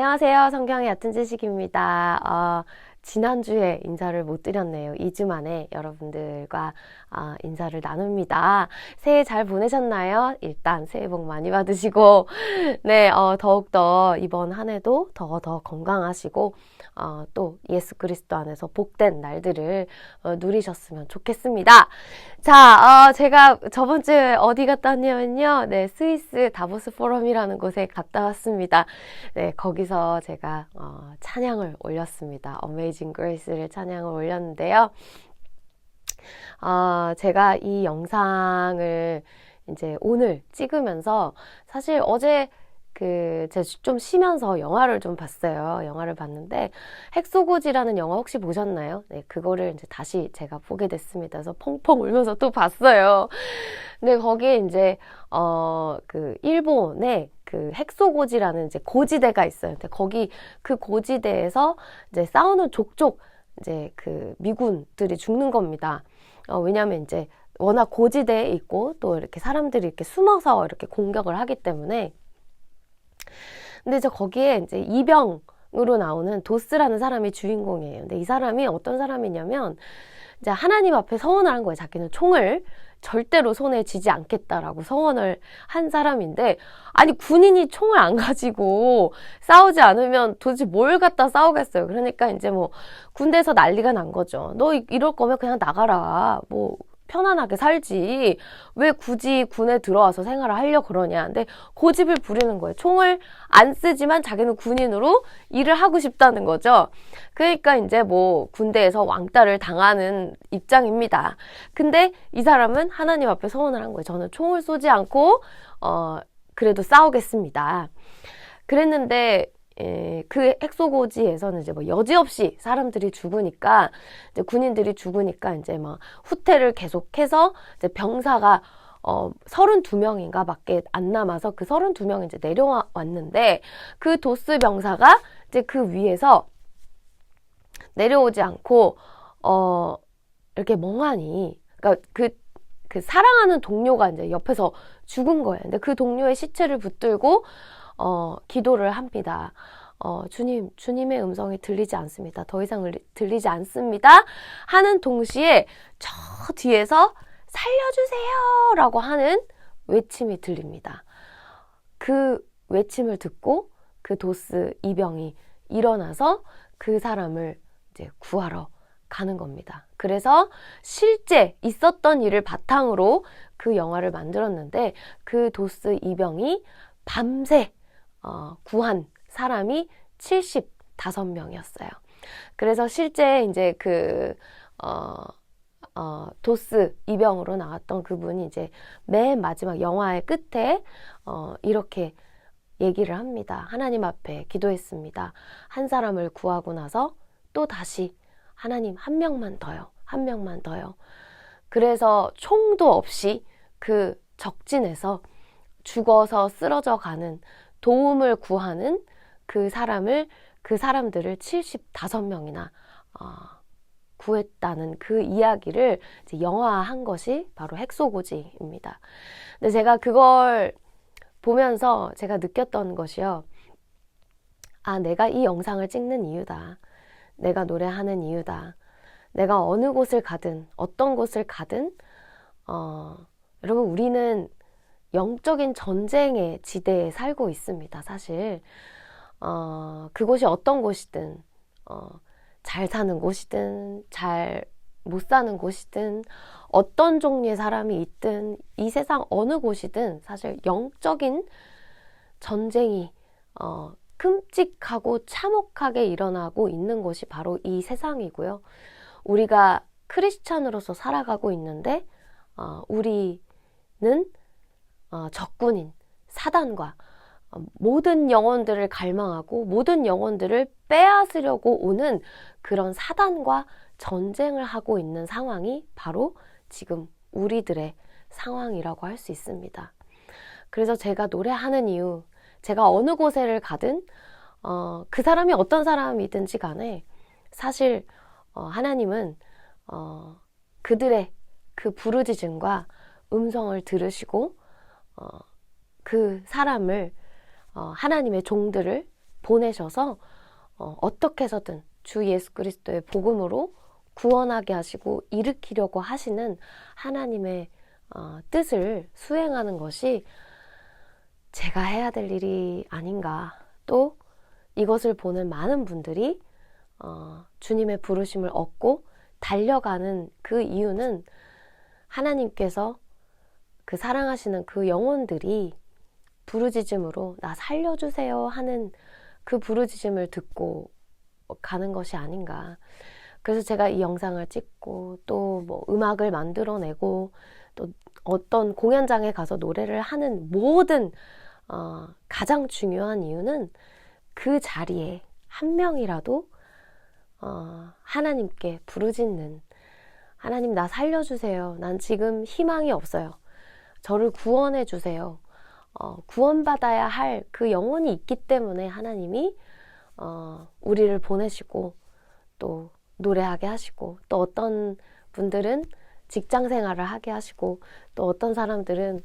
안녕하세요. 성경의 얕은 지식입니다. 지난주에 인사를 못 드렸네요. 2주 만에 여러분들과 인사를 나눕니다. 새해 잘 보내셨나요? 일단 새해 복 많이 받으시고 네, 더욱더 이번 한 해도 더 건강하시고 또 예수 그리스도 안에서 복된 날들을 누리셨으면 좋겠습니다. 자, 제가 저번 주에 어디 갔다 왔냐면요. 네, 스위스 다보스 포럼이라는 곳에 갔다 왔습니다. 네, 거기서 제가 찬양을 올렸습니다. Amazing Grace를 찬양을 올렸는데요. 제가 이 영상을 이제 오늘 찍으면서 사실 어제 제가 좀 쉬면서 영화를 좀 봤어요. 영화를 봤는데 핵소고지라는 영화 혹시 보셨나요? 네, 그거를 이제 다시 제가 보게 됐습니다. 그래서 펑펑 울면서 또 봤어요. 근데 거기에 이제 일본에 핵소고지라는 이제 고지대가 있어요. 근데 거기 그 고지대에서 이제 싸우는 족족 이제 미군들이 죽는 겁니다. 왜냐하면 이제 워낙 고지대에 있고 또 이렇게 사람들이 이렇게 숨어서 이렇게 공격을 하기 때문에. 근데 거기에 이제 이병으로 나오는 도스라는 사람이 주인공이에요. 근데 이 사람이 어떤 사람이냐면 이제 하나님 앞에 서원을 한 거예요. 자기는 총을 절대로 손에 쥐지 않겠다라고 서원을 한 사람인데, 아니 군인이 총을 안 가지고 싸우지 않으면 도대체 뭘 갖다 싸우겠어요. 그러니까 이제 뭐 군대에서 난리가 난 거죠. 너 이럴 거면 그냥 나가라. 뭐 편안하게 살지. 왜 굳이 군에 들어와서 생활을 하려 그러냐. 근데 고집을 부리는 거예요. 총을 안 쓰지만 자기는 군인으로 일을 하고 싶다는 거죠. 그러니까 이제 뭐 군대에서 왕따를 당하는 입장입니다. 근데 이 사람은 하나님 앞에 서원을 한 거예요. 저는 총을 쏘지 않고 그래도 싸우겠습니다. 그랬는데 그 핵소고지에서는 이제 뭐 여지없이 사람들이 죽으니까, 이제 군인들이 죽으니까 이제 막 후퇴를 계속해서 이제 병사가 32명인가 밖에 안 남아서 그 32명이 이제 내려왔는데, 그 도스 병사가 이제 그 위에서 내려오지 않고 이렇게 멍하니, 그러니까 그 사랑하는 동료가 이제 옆에서 죽은 거예요. 근데 그 동료의 시체를 붙들고 기도를 합니다. 주님의 음성이 들리지 않습니다. 더 이상 들리지 않습니다. 하는 동시에 저 뒤에서 살려주세요! 라고 하는 외침이 들립니다. 그 외침을 듣고 그 도스 이병이 일어나서 그 사람을 이제 구하러 가는 겁니다. 그래서 실제 있었던 일을 바탕으로 그 영화를 만들었는데, 그 도스 이병이 밤새 구한 사람이 75명이었어요. 그래서 실제 이제 도스 이병으로 나왔던 그분이 이제 맨 마지막 영화의 끝에 이렇게 얘기를 합니다. 하나님 앞에 기도했습니다. 한 사람을 구하고 나서 또 다시 하나님 한 명만 더요. 한 명만 더요. 그래서 총도 없이 그 적진에서 죽어서 쓰러져 가는, 도움을 구하는 그 사람들을 75명이나 구했다는 그 이야기를 이제 영화화한 것이 바로 핵소고지입니다. 근데 제가 그걸 보면서 제가 느꼈던 것이요. 내가 이 영상을 찍는 이유다. 내가 노래하는 이유다. 내가 어느 곳을 가든, 어떤 곳을 가든, 여러분, 우리는 영적인 전쟁의 지대에 살고 있습니다. 사실 그곳이 어떤 곳이든, 잘 사는 곳이든 잘 못 사는 곳이든, 어떤 종류의 사람이 있든, 이 세상 어느 곳이든 사실 영적인 전쟁이 끔찍하고 참혹하게 일어나고 있는 곳이 바로 이 세상이고요. 우리가 크리스찬으로서 살아가고 있는데 우리는 적군인 사단과 모든 영혼들을 갈망하고 모든 영혼들을 빼앗으려고 오는 그런 사단과 전쟁을 하고 있는 상황이 바로 지금 우리들의 상황이라고 할 수 있습니다. 그래서 제가 노래하는 이유, 제가 어느 곳에를 가든 그 사람이 어떤 사람이든지 간에 사실 하나님은 그들의 그 부르짖음과 음성을 들으시고 그 사람을 하나님의 종들을 보내셔서 어떻게 해서든 주 예수 그리스도의 복음으로 구원하게 하시고 일으키려고 하시는 하나님의 뜻을 수행하는 것이 제가 해야 될 일이 아닌가. 또 이것을 보는 많은 분들이 주님의 부르심을 얻고 달려가는 그 이유는 하나님께서 그 사랑하시는 그 영혼들이 부르짖음으로 나 살려주세요 하는 그 부르짖음을 듣고 가는 것이 아닌가. 그래서 제가 이 영상을 찍고 또 뭐 음악을 만들어내고 또 어떤 공연장에 가서 노래를 하는 모든 가장 중요한 이유는 그 자리에 한 명이라도 하나님께 부르짖는, 하나님 나 살려주세요. 난 지금 희망이 없어요. 저를 구원해 주세요. 구원받아야 할 그 영혼이 있기 때문에 하나님이 우리를 보내시고 또 노래하게 하시고, 또 어떤 분들은 직장 생활을 하게 하시고, 또 어떤 사람들은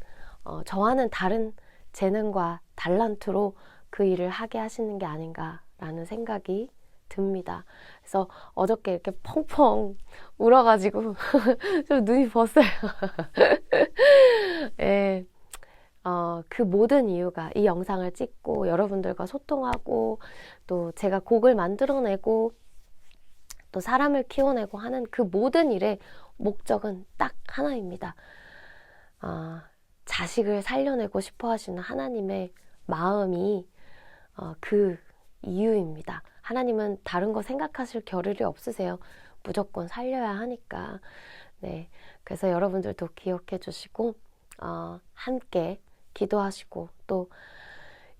저와는 다른 재능과 달란트로 그 일을 하게 하시는 게 아닌가라는 생각이 듭니다. 그래서 어저께 이렇게 펑펑 울어가지고 좀 눈이 부었어요. 예. 그 모든 이유가 이 영상을 찍고 여러분들과 소통하고 또 제가 곡을 만들어내고 또 사람을 키워내고 하는 그 모든 일의 목적은 딱 하나입니다. 자식을 살려내고 싶어 하시는 하나님의 마음이 그 이유입니다. 하나님은 다른 거 생각하실 겨를이 없으세요. 무조건 살려야 하니까. 네, 그래서 여러분들도 기억해 주시고 함께 기도하시고, 또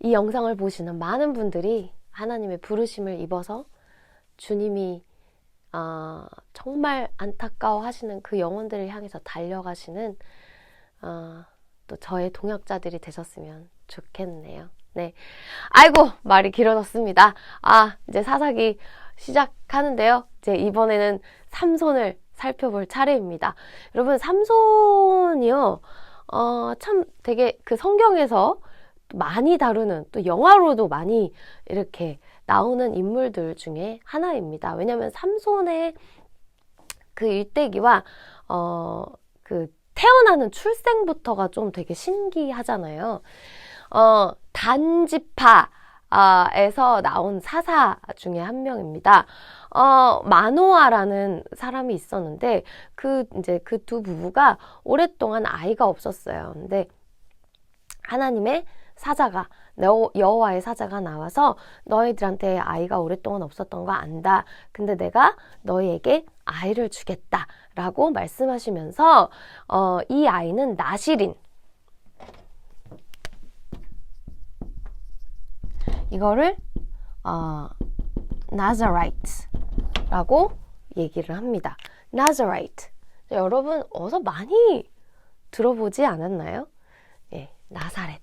이 영상을 보시는 많은 분들이 하나님의 부르심을 입어서 주님이 정말 안타까워 하시는 그 영혼들을 향해서 달려가시는 또 저의 동역자들이 되셨으면 좋겠네요. 네. 아이고, 말이 길어졌습니다. 이제 사사기 시작하는데요. 이제 이번에는 삼손을 살펴볼 차례입니다. 여러분, 삼손이요, 참 되게 그 성경에서 많이 다루는, 또 영화로도 많이 이렇게 나오는 인물들 중에 하나입니다. 왜냐하면 삼손의 그 일대기와 그 태어나는 출생부터가 좀 되게 신기하잖아요. 단지파에서 나온 사사 중에 한 명입니다. 마노아라는 사람이 있었는데 이제 그 두 부부가 오랫동안 아이가 없었어요. 근데 하나님의 사자가, 여호와의 사자가 나와서 너희들한테 아이가 오랫동안 없었던 거 안다. 근데 내가 너희에게 아이를 주겠다 라고 말씀하시면서 이 아이는 나실인, 이거를 나자라이트라고 얘기를 합니다. 나자라이트. 여러분 어서 많이 들어보지 않았나요? 예, 나사렛.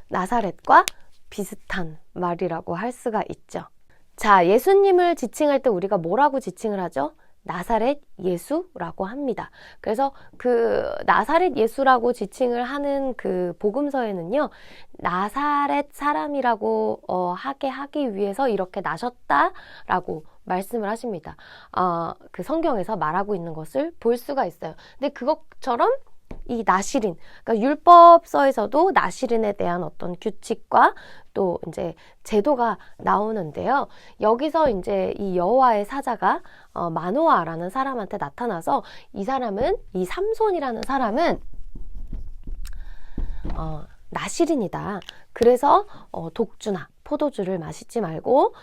나사렛과 비슷한 말이라고 할 수가 있죠. 자, 예수님을 지칭할 때 우리가 뭐라고 지칭을 하죠? 나사렛 예수라고 합니다. 그래서 그 나사렛 예수라고 지칭을 하는 그 복음서에는요, 나사렛 사람이라고 하기 위해서 이렇게 나셨다라고 말씀을 하십니다. 그 성경에서 말하고 있는 것을 볼 수가 있어요. 근데 그것처럼 이 나실인, 그러니까 율법서에서도 나실인에 대한 어떤 규칙과 또 이제 제도가 나오는데요. 여기서 이제 이 여호와의 사자가 마노아라는 사람한테 나타나서 이 삼손이라는 사람은 나실인이다. 그래서 독주나 포도주를 마시지 말고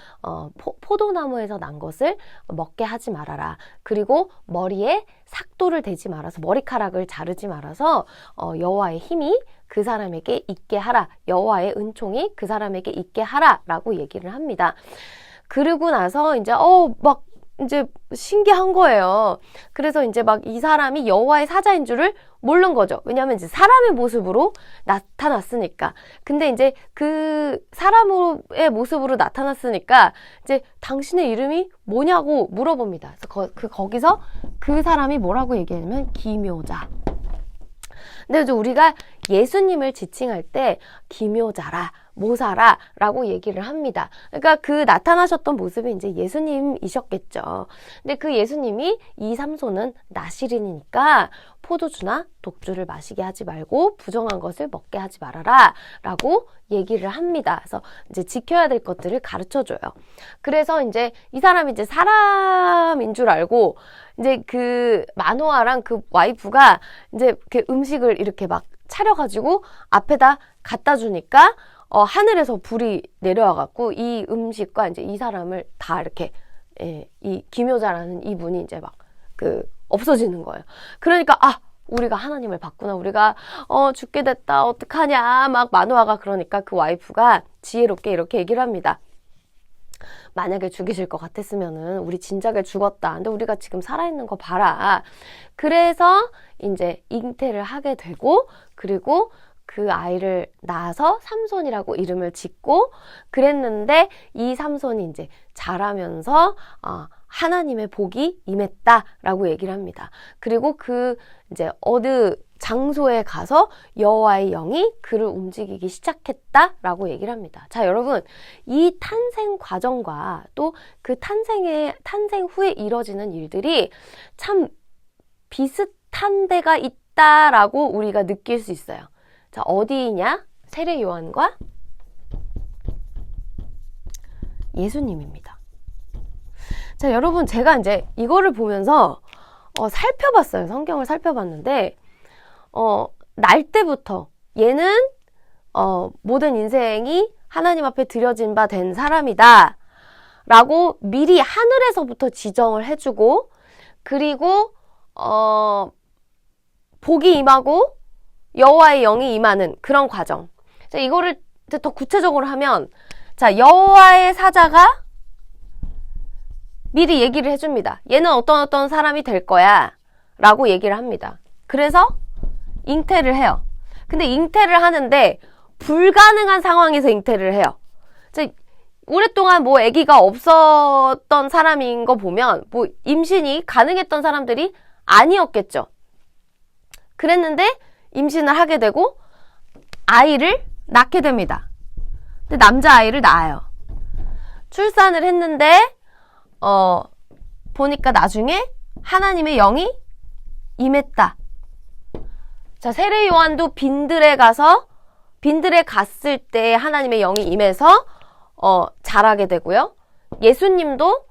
포도나무에서 난 것을 먹게 하지 말아라. 그리고 머리에 삭도를 대지 말아서, 머리카락을 자르지 말아서 여호와의 힘이 그 사람에게 있게 하라. 여호와의 은총이 그 사람에게 있게 하라 라고 얘기를 합니다. 그러고 나서 이제 막 이제 신기한 거예요. 그래서 이제 막 이 사람이 여호와의 사자인 줄을 모르는 거죠. 왜냐하면 이제 사람의 모습으로 나타났으니까. 근데 이제 그 사람의 모습으로 나타났으니까 이제 당신의 이름이 뭐냐고 물어봅니다. 그래서 거기서 그 사람이 뭐라고 얘기하냐면 기묘자. 근데 이제 우리가 예수님을 지칭할 때 기묘자라, 모사라 라고 얘기를 합니다. 그러니까 그 나타나셨던 모습이 이제 예수님이셨겠죠. 근데 그 예수님이 이 삼손은 나시린이니까 포도주나 독주를 마시게 하지 말고 부정한 것을 먹게 하지 말아라 라고 얘기를 합니다. 그래서 이제 지켜야 될 것들을 가르쳐 줘요. 그래서 이제 이 사람이 이제 사람인 줄 알고 이제 그 마노아랑 그 와이프가 이제 이렇게 음식을 이렇게 막 차려가지고 앞에다 갖다 주니까 하늘에서 불이 내려와갖고 이 음식과 이제 이 사람을 다 이렇게 이 기묘자라는 이분이 이제 막 없어지는 거예요. 그러니까 우리가 하나님을 봤구나. 우리가 죽게 됐다. 어떡하냐. 막 마노아가 그러니까 그 와이프가 지혜롭게 이렇게 얘기를 합니다. 만약에 죽이실 것 같았으면은 우리 진작에 죽었다. 근데 우리가 지금 살아있는 거 봐라. 그래서 이제 잉태를 하게 되고 그리고 그 아이를 낳아서 삼손이라고 이름을 짓고 그랬는데 이 삼손이 이제 자라면서 하나님의 복이 임했다라고 얘기를 합니다. 그리고 그 이제 어느 장소에 가서 여호와의 영이 그를 움직이기 시작했다라고 얘기를 합니다. 자, 여러분, 이 탄생 과정과 또 그 탄생 후에 이뤄지는 일들이 참 비슷한 데가 있다라고 우리가 느낄 수 있어요. 자, 어디냐? 세례 요한과 예수님입니다. 자, 여러분, 제가 이제 이거를 보면서 살펴봤어요. 성경을 살펴봤는데 날 때부터 얘는 모든 인생이 하나님 앞에 드려진 바 된 사람이다 라고 미리 하늘에서부터 지정을 해주고 그리고 복이 임하고 여호와의 영이 임하는 그런 과정. 자, 이거를 더 구체적으로 하면 자, 여호와의 사자가 미리 얘기를 해줍니다. 얘는 어떤 사람이 될 거야 라고 얘기를 합니다. 그래서 잉태를 해요. 근데 잉태를 하는데 불가능한 상황에서 잉태를 해요. 오랫동안 뭐 아기가 없었던 사람인 거 보면 뭐 임신이 가능했던 사람들이 아니었겠죠. 그랬는데 임신을 하게 되고 아이를 낳게 됩니다. 근데 남자아이를 낳아요. 출산을 했는데 보니까 나중에 하나님의 영이 임했다. 자, 세례 요한도 빈들에 갔을 때 하나님의 영이 임해서 자라게 되고요. 예수님도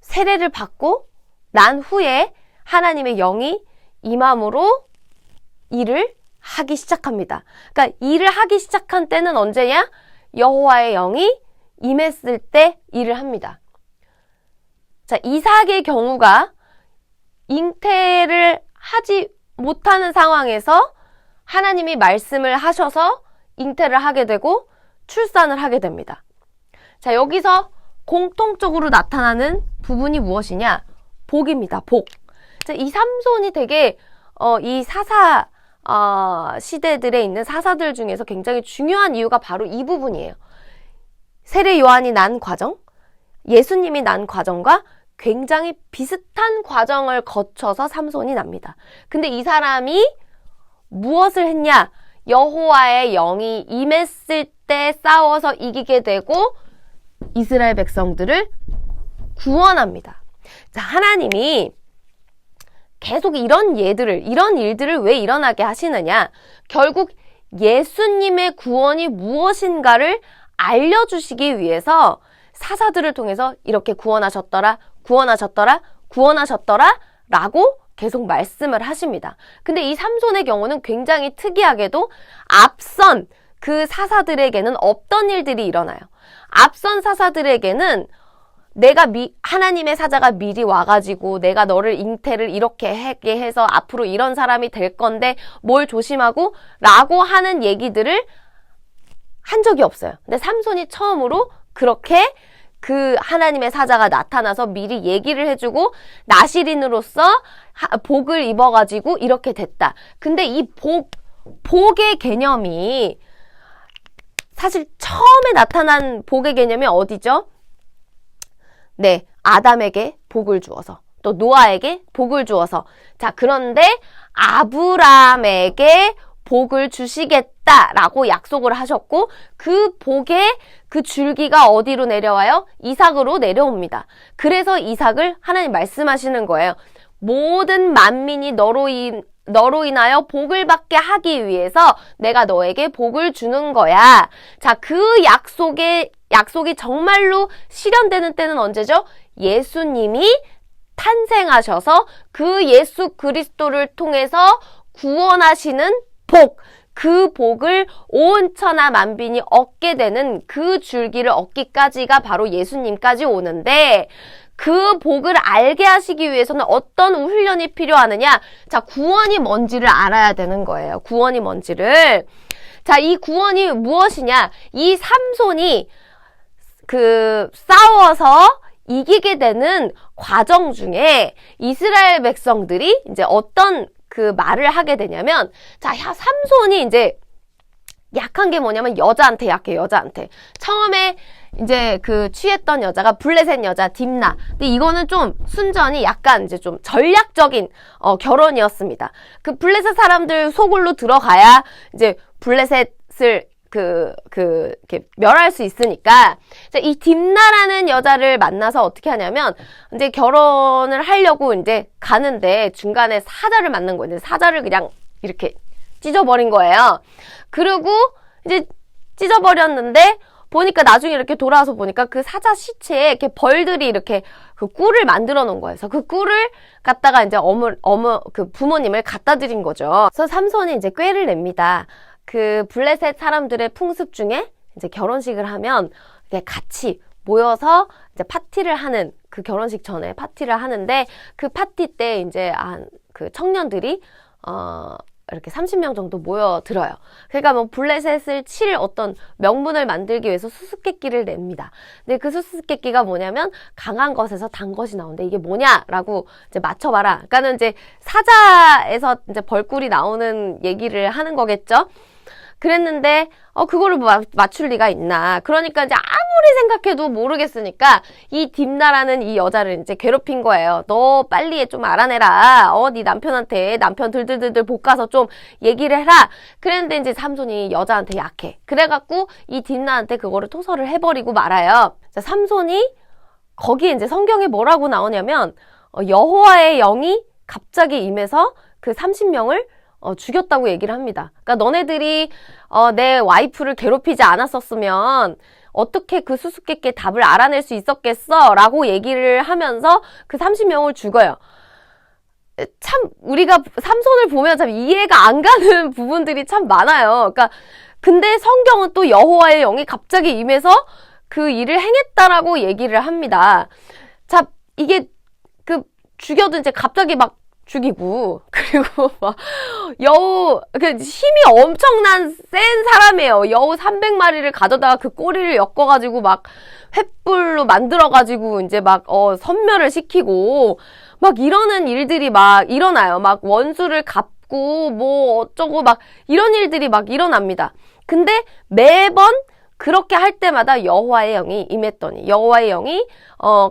세례를 받고 난 후에 하나님의 영이 임함으로 일을 하기 시작합니다. 그러니까 일을 하기 시작한 때는 언제냐? 여호와의 영이 임했을 때 일을 합니다. 자, 이삭의 경우가 잉태를 하지 못하는 상황에서 하나님이 말씀을 하셔서 잉태를 하게 되고 출산을 하게 됩니다. 자, 여기서 공통적으로 나타나는 부분이 무엇이냐? 복입니다. 복. 자, 이 삼손이 되게 이 사사 시대들에 있는 사사들 중에서 굉장히 중요한 이유가 바로 이 부분이에요. 세례 요한이 난 과정, 예수님이 난 과정과 굉장히 비슷한 과정을 거쳐서 삼손이 납니다. 근데 이 사람이 무엇을 했냐? 여호와의 영이 임했을 때 싸워서 이기게 되고 이스라엘 백성들을 구원합니다. 자, 하나님이 계속 이런 일들을 왜 일어나게 하시느냐? 결국 예수님의 구원이 무엇인가를 알려주시기 위해서 사사들을 통해서 이렇게 구원하셨더라 라고 계속 말씀을 하십니다. 근데 이 삼손의 경우는 굉장히 특이하게도 앞선 그 사사들에게는 없던 일들이 일어나요. 앞선 사사들에게는 하나님의 사자가 미리 와가지고 내가 너를 잉태를 이렇게 하게 해서 앞으로 이런 사람이 될 건데 뭘 조심하고 라고 하는 얘기들을 한 적이 없어요. 근데 삼손이 처음으로 그렇게 그 하나님의 사자가 나타나서 미리 얘기를 해주고 나시린으로서 복을 입어가지고 이렇게 됐다. 근데 이 복의 개념이 사실 처음에 나타난 복의 개념이 어디죠? 네, 아담에게 복을 주어서 또 노아에게 복을 주어서. 자, 그런데 아브라함에게 복을 주시겠다라고 약속을 하셨고 그 복의 그 줄기가 어디로 내려와요? 이삭으로 내려옵니다. 그래서 이삭을 하나님 말씀하시는 거예요. 모든 만민이 너로 인하여 복을 받게 하기 위해서 내가 너에게 복을 주는 거야. 자, 그 약속이 정말로 실현되는 때는 언제죠? 예수님이 탄생하셔서 그 예수 그리스도를 통해서 구원하시는 복, 그 복을 온 천하 만민이 얻게 되는 그 줄기를 얻기까지가 바로 예수님까지 오는데 그 복을 알게 하시기 위해서는 어떤 훈련이 필요하느냐? 자, 구원이 뭔지를 알아야 되는 거예요. 구원이 뭔지를. 자, 이 구원이 무엇이냐? 이 삼손이 싸워서 이기게 되는 과정 중에 이스라엘 백성들이 이제 어떤 그 말을 하게 되냐면, 자, 삼손이 이제 약한 게 뭐냐면 여자한테 약해, 여자한테. 처음에 이제 취했던 여자가 블레셋 여자 딥나. 근데 이거는 좀 순전히 약간 이제 좀 전략적인 결혼이었습니다. 그 블레셋 사람들 소굴로 들어가야 이제 블레셋을 이렇게 멸할 수 있으니까. 자, 이 딥나라는 여자를 만나서 어떻게 하냐면, 이제 결혼을 하려고 이제 가는데 중간에 사자를 만난 거예요. 사자를 그냥 이렇게 찢어버린 거예요. 그리고 이제 찢어버렸는데, 보니까 나중에 이렇게 돌아와서 보니까 그 사자 시체에 이렇게 벌들이 이렇게 그 꿀을 만들어 놓은 거예요. 그래서 그 꿀을 갖다가 이제 부모님을 갖다 드린 거죠. 그래서 삼손이 이제 꾀를 냅니다. 그 블레셋 사람들의 풍습 중에 이제 결혼식을 하면 이렇게 같이 모여서 이제 파티를 하는, 그 결혼식 전에 파티를 하는데 그 파티 때 이제 그 청년들이 이렇게 30명 정도 모여들어요. 그러니까 뭐 블레셋을 칠 어떤 명분을 만들기 위해서 수수께끼를 냅니다. 근데 그 수수께끼가 뭐냐면 강한 것에서 단 것이 나오는데 이게 뭐냐라고 이제 맞춰봐라. 그러니까는 이제 사자에서 이제 벌꿀이 나오는 얘기를 하는 거겠죠. 그랬는데 그거를 맞출 리가 있나. 그러니까 이제 아무리 생각해도 모르겠으니까 이 딥나라는 이 여자를 이제 괴롭힌 거예요. 너 빨리 좀 알아내라. 네 남편한테 남편 들들들들 볶아서 좀 얘기를 해라. 그랬는데 이제 삼손이 여자한테 약해. 그래갖고 이 딥나한테 그거를 토설을 해버리고 말아요. 자, 삼손이 거기에 이제 성경에 뭐라고 나오냐면 여호와의 영이 갑자기 임해서 그 30명을 죽였다고 얘기를 합니다. 그러니까 너네들이 내 와이프를 괴롭히지 않았었으면 어떻게 그 수수께끼의 답을 알아낼 수 있었겠어? 라고 얘기를 하면서 그 30명을 죽어요. 참 우리가 삼손을 보면 참 이해가 안 가는 부분들이 참 많아요. 그러니까 근데 성경은 또 여호와의 영이 갑자기 임해서 그 일을 행했다라고 얘기를 합니다. 자, 이게 죽여도 이제 갑자기 막 죽이고, 그리고 막 힘이 엄청난 센 사람이에요. 여우 300마리를 가져다가 그 꼬리를 엮어가지고 막 횃불로 만들어가지고 이제 막 선멸을 시키고 막 이러는 일들이 막 일어나요. 막 원수를 갚고 뭐 어쩌고 막 이런 일들이 막 일어납니다. 근데 매번 그렇게 할 때마다 여호와의 영이 임했더니 여호와의 영이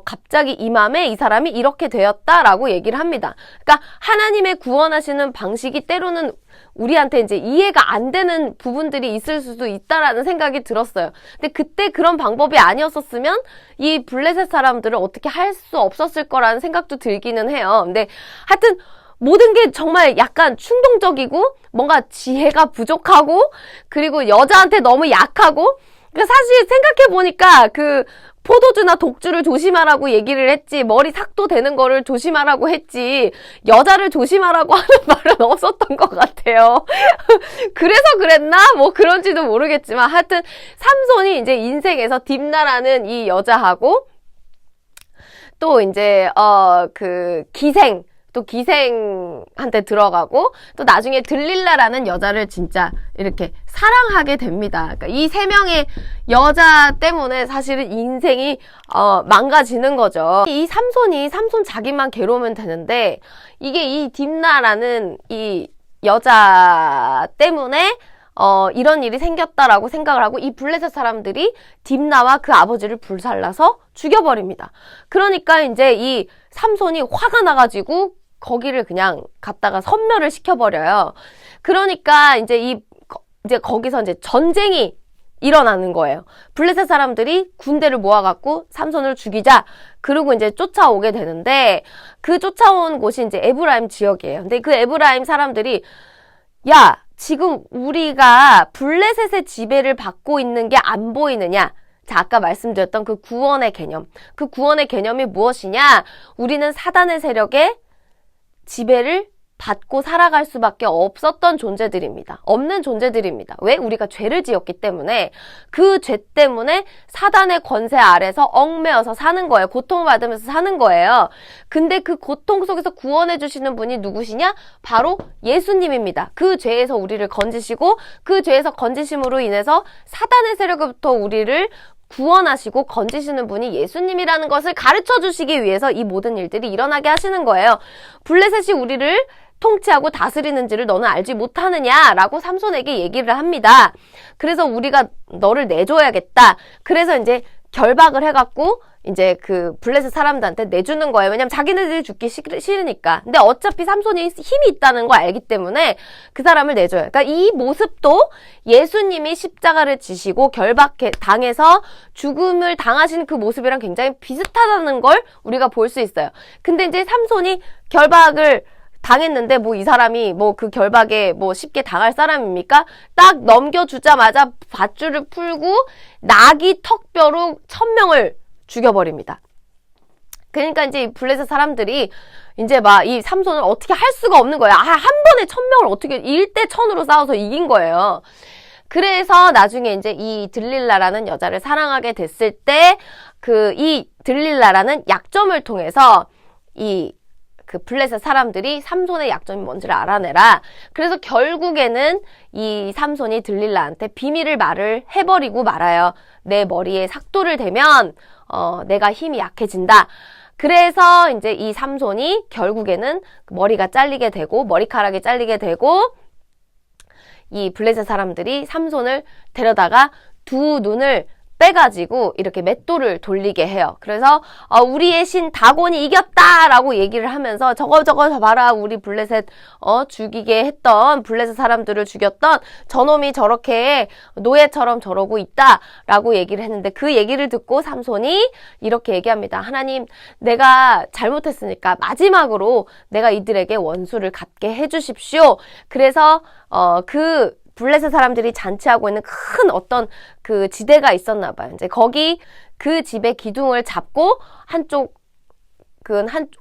갑자기 임함에 이 사람이 이렇게 되었다라고 얘기를 합니다. 그러니까 하나님의 구원하시는 방식이 때로는 우리한테 이제 이해가 안 되는 부분들이 있을 수도 있다라는 생각이 들었어요. 근데 그때 그런 방법이 아니었었으면 이 블레셋 사람들을 어떻게 할 수 없었을 거라는 생각도 들기는 해요. 근데 하여튼 모든 게 정말 약간 충동적이고 뭔가 지혜가 부족하고 그리고 여자한테 너무 약하고, 그러니까 사실 생각해보니까 포도주나 독주를 조심하라고 얘기를 했지 머리 삭도 되는 거를 조심하라고 했지 여자를 조심하라고 하는 말은 없었던 것 같아요. 그래서 그랬나? 뭐 그런지도 모르겠지만 하여튼 삼손이 이제 인생에서 딥나라는 이 여자하고 또 이제 기생한테 들어가고 또 나중에 들릴라라는 여자를 진짜 이렇게 사랑하게 됩니다. 그러니까 이 세 명의 여자 때문에 사실은 인생이 망가지는 거죠. 이 삼손 자기만 괴로우면 되는데 이게 이 딥나라는 이 여자 때문에 이런 일이 생겼다라고 생각을 하고 이 블레셋 사람들이 딥나와 그 아버지를 불살라서 죽여버립니다. 그러니까 이제 이 삼손이 화가 나가지고 거기를 그냥 갖다가 섬멸을 시켜버려요. 그러니까 이제 거기서 이제 전쟁이 일어나는 거예요. 블레셋 사람들이 군대를 모아갖고 삼손을 죽이자. 그리고 이제 쫓아오게 되는데, 그 쫓아온 곳이 이제 에브라임 지역이에요. 근데 그 에브라임 사람들이, 야, 지금 우리가 블레셋의 지배를 받고 있는 게 안 보이느냐? 자, 아까 말씀드렸던 그 구원의 개념. 그 구원의 개념이 무엇이냐? 우리는 사단의 세력에 지배를 받고 살아갈 수밖에 없었던 존재들입니다. 없는 존재들입니다. 왜? 우리가 죄를 지었기 때문에, 그 죄 때문에 사단의 권세 아래서 얽매여서 사는 거예요. 고통받으면서 사는 거예요. 근데 그 고통 속에서 구원해 주시는 분이 누구시냐? 바로 예수님입니다. 그 죄에서 우리를 건지시고, 그 죄에서 건지심으로 인해서 사단의 세력으로부터 우리를 구원하시고 건지시는 분이 예수님이라는 것을 가르쳐 주시기 위해서 이 모든 일들이 일어나게 하시는 거예요. 블레셋이 우리를 통치하고 다스리는지를 너는 알지 못하느냐라고 삼손에게 얘기를 합니다. 그래서 우리가 너를 내줘야겠다. 그래서 이제 결박을 해갖고 이제 그 블레셋 사람들한테 내주는 거예요. 왜냐면 자기네들이 죽기 싫으니까. 근데 어차피 삼손이 힘이 있다는 걸 알기 때문에 그 사람을 내줘요. 그러니까 이 모습도 예수님이 십자가를 지시고 결박당해서 죽음을 당하신 그 모습이랑 굉장히 비슷하다는 걸 우리가 볼 수 있어요. 근데 이제 삼손이 결박을 당했는데 뭐 이 사람이 뭐 그 결박에 뭐 쉽게 당할 사람입니까? 딱 넘겨주자마자 밧줄을 풀고 나귀 턱뼈로 1000명을 죽여버립니다. 그러니까 이제 이 블레셋 사람들이 이제 막 이 삼손을 어떻게 할 수가 없는 거예요. 한 번에 1000명을 어떻게 1대 1000으로 싸워서 이긴 거예요. 그래서 나중에 이제 이 들릴라라는 여자를 사랑하게 됐을 때 이 들릴라라는 약점을 통해서 그 블레셋 사람들이 삼손의 약점이 뭔지를 알아내라. 그래서 결국에는 이 삼손이 들릴라한테 비밀을 말을 해버리고 말아요. 내 머리에 삭도를 대면 내가 힘이 약해진다. 그래서 이제 이 삼손이 결국에는 머리가 잘리게 되고 머리카락이 잘리게 되고 이 블레셋 사람들이 삼손을 데려다가 두 눈을 빼가지고 이렇게 맷돌을 돌리게 해요. 그래서 우리의 신 다곤이 이겼다라고 얘기를 하면서 저거 봐라, 우리 블레셋 죽이게 했던 블레셋 사람들을 죽였던 저놈이 저렇게 노예처럼 저러고 있다라고 얘기를 했는데, 그 얘기를 듣고 삼손이 이렇게 얘기합니다. 하나님, 내가 잘못했으니까 마지막으로 내가 이들에게 원수를 갚게 해주십시오. 그래서 그 블레셋 사람들이 잔치하고 있는 큰 어떤 그 지대가 있었나 봐요. 이제 거기 그 집의 기둥을 잡고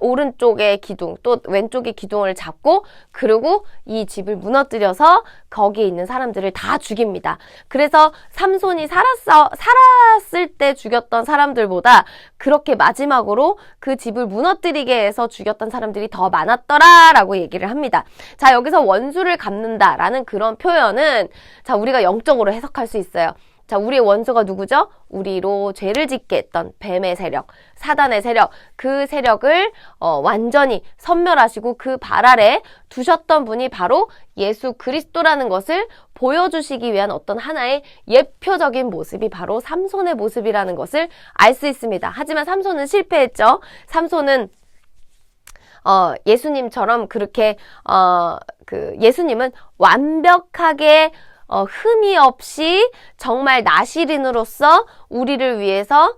오른쪽의 기둥 또 왼쪽의 기둥을 잡고, 그리고 이 집을 무너뜨려서 거기에 있는 사람들을 다 죽입니다. 그래서 삼손이 살았을 때 죽였던 사람들보다 그렇게 마지막으로 그 집을 무너뜨리게 해서 죽였던 사람들이 더 많았더라라고 얘기를 합니다. 자, 여기서 원수를 갚는다라는 그런 표현은 자, 우리가 영적으로 해석할 수 있어요. 자, 우리의 원수가 누구죠? 우리로 죄를 짓게 했던 뱀의 세력, 사단의 세력, 그 세력을 완전히 섬멸하시고 그 발 아래 두셨던 분이 바로 예수 그리스도라는 것을 보여주시기 위한 어떤 하나의 예표적인 모습이 바로 삼손의 모습이라는 것을 알 수 있습니다. 하지만 삼손은 실패했죠. 삼손은 예수님처럼 그렇게 예수님은 완벽하게 흠이 없이 정말 나시린으로서 우리를 위해서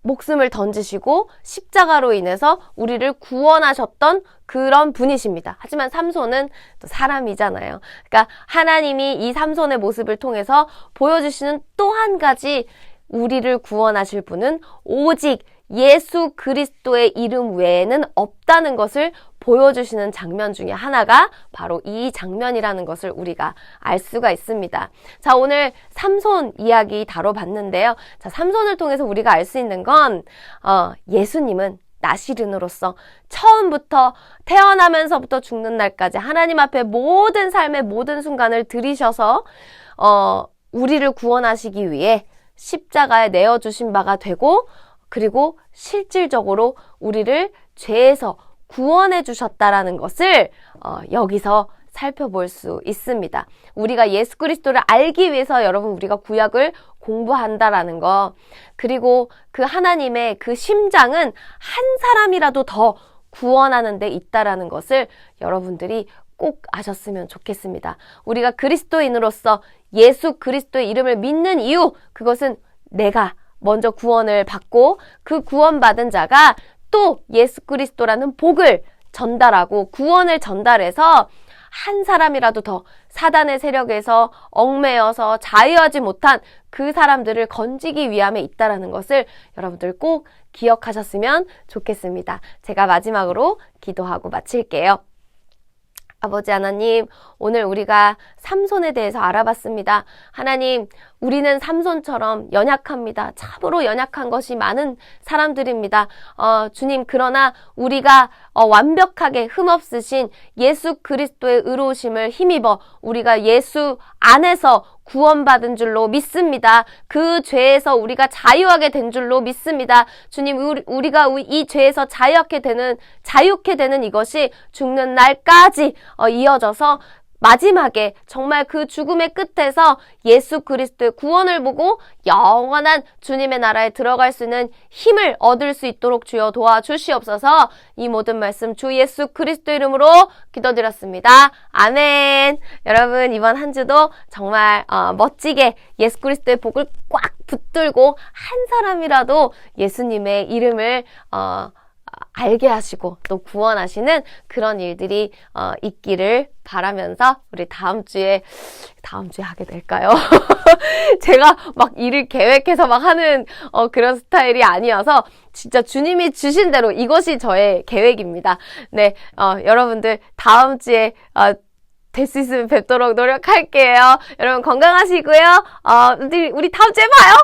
목숨을 던지시고 십자가로 인해서 우리를 구원하셨던 그런 분이십니다. 하지만 삼손은 또 사람이잖아요. 그러니까 하나님이 이 삼손의 모습을 통해서 보여주시는 또 한 가지 우리를 구원하실 분은 오직 예수 그리스도의 이름 외에는 없다는 것을 보여주시는 장면 중에 하나가 바로 이 장면이라는 것을 우리가 알 수가 있습니다. 자, 오늘 삼손 이야기 다뤄봤는데요. 자, 삼손을 통해서 우리가 알 수 있는 건 예수님은 나시른으로서 처음부터 태어나면서부터 죽는 날까지 하나님 앞에 모든 삶의 모든 순간을 들이셔서 우리를 구원하시기 위해 십자가에 내어주신 바가 되고, 그리고 실질적으로 우리를 죄에서 구원해 주셨다라는 것을 여기서 살펴볼 수 있습니다. 우리가 예수 그리스도를 알기 위해서 여러분 우리가 구약을 공부한다라는 거, 그리고 그 하나님의 그 심장은 한 사람이라도 더 구원하는 데 있다라는 것을 여러분들이 꼭 아셨으면 좋겠습니다. 우리가 그리스도인으로서 예수 그리스도의 이름을 믿는 이유, 그것은 내가 먼저 구원을 받고 그 구원받은 자가 또 예수 그리스도라는 복을 전달하고 구원을 전달해서 한 사람이라도 더 사단의 세력에서 얽매여서 자유하지 못한 그 사람들을 건지기 위함에 있다라는 것을 여러분들 꼭 기억하셨으면 좋겠습니다. 제가 마지막으로 기도하고 마칠게요. 아버지 하나님, 오늘 우리가 삼손에 대해서 알아봤습니다. 하나님, 우리는 삼손처럼 연약합니다. 참으로 연약한 것이 많은 사람들입니다. 주님, 그러나 우리가 완벽하게 흠없으신 예수 그리스도의 의로우심을 힘입어 우리가 예수 안에서 구원받은 줄로 믿습니다. 그 죄에서 우리가 자유하게 된 줄로 믿습니다. 주님, 우리가 이 죄에서 자유케 되는 이것이 죽는 날까지 이어져서 마지막에 정말 그 죽음의 끝에서 예수 그리스도의 구원을 보고 영원한 주님의 나라에 들어갈 수 있는 힘을 얻을 수 있도록 주여 도와주시옵소서. 이 모든 말씀 주 예수 그리스도 이름으로 기도드렸습니다. 아멘. 여러분, 이번 한 주도 정말 멋지게 예수 그리스도의 복을 꽉 붙들고 한 사람이라도 예수님의 이름을 알게 하시고 또 구원하시는 그런 일들이 있기를 바라면서 우리 다음 주에 하게 될까요? 제가 막 일을 계획해서 막 하는 그런 스타일이 아니어서 진짜 주님이 주신 대로 이것이 저의 계획입니다. 네, 여러분들 다음 주에 될 수 있으면 뵙도록 노력할게요. 여러분 건강하시고요. 우리 다음 주에 봐요.